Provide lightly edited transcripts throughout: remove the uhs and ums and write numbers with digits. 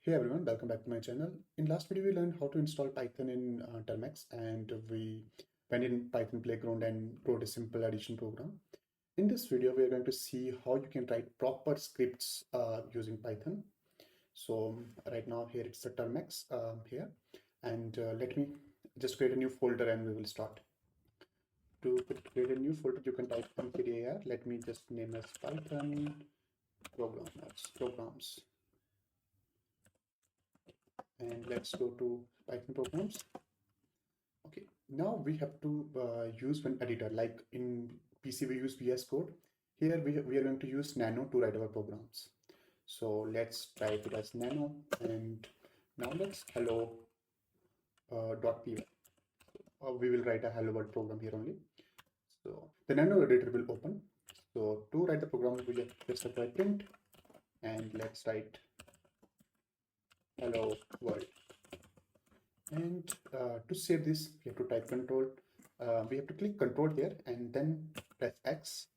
Hey everyone, welcome back to my channel. In last video, we learned how to install Python in Termex, and we went in Python Playground and wrote a simple addition program. In this video, we are going to see how you can write proper scripts using Python. So right now here it's the Termex here, and let me just create a new folder and we will start. To create a new folder, you can type mkdir. Let me just name as Python programs. And let's go to Python programs. Okay, now we have to use one editor. Like in PC we use VS Code. Here we are going to use Nano to write our programs. So let's type it as Nano, and now let's hello .py. We will write a hello world program here only. So the Nano editor will open. So to write the program, we just apply print, and let's write hello world. And to save this, we have to type control. We have to click control here and then press X,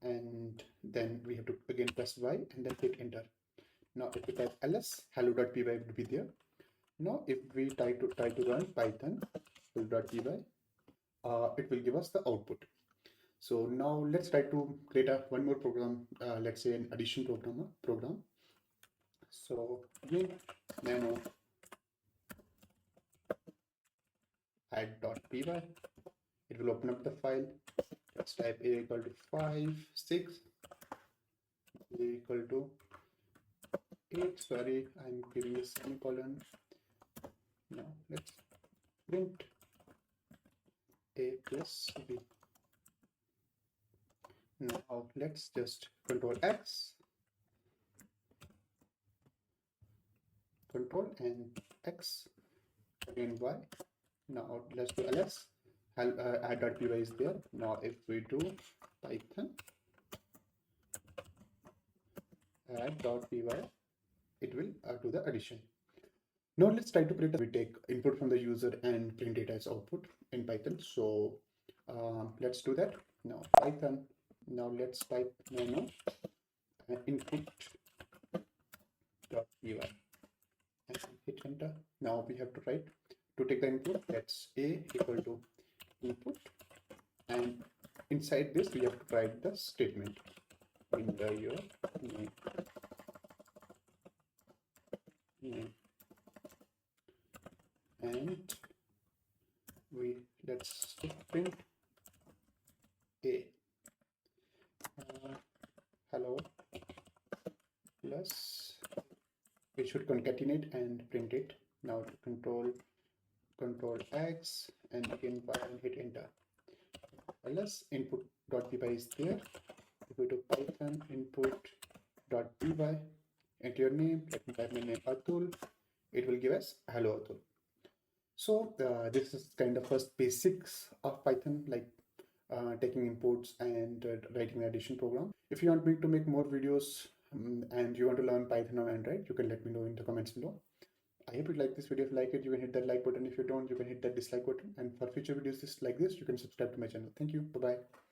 and then we have to again press Y and then hit enter. Now if we type ls, hello.py would be there. Now if we try to run python hello.py, it will give us the output. So now let's try to create one more program, let's say an addition program. So again, nano add.py, it will open up the file. Let's type a equal to 5 6, a equal to 8. Sorry, I'm giving a semicolon. Now let's print a plus b. Now let's just control X, control and X, again Y. Now let's do ls. Add.py is there. Now if we do python add.py, it will do the addition. Now let's try to create we take input from the user and print it as output in Python. So let's do that. Now Python, now let's type nano input.py and hit enter. Now we have to write, to take the input, that's a equal to input, and inside this we have to write the statement, enter your name. And let's print a hello plus, it should concatenate and print it. Now control X and again Y and hit enter. ls input.py is there. If we do python input.py, enter your name. Let me type my name Atul. It will give us hello Atul. So this is kind of first basics of Python, like taking inputs and writing an addition program. If you want me to make more videos and you want to learn Python on Android, you can let me know in the comments below. I hope you like this video. If you like it, you can hit that like button. If you don't, you can hit that dislike button. And for future videos like this, you can subscribe to my channel. Thank you. Bye-bye.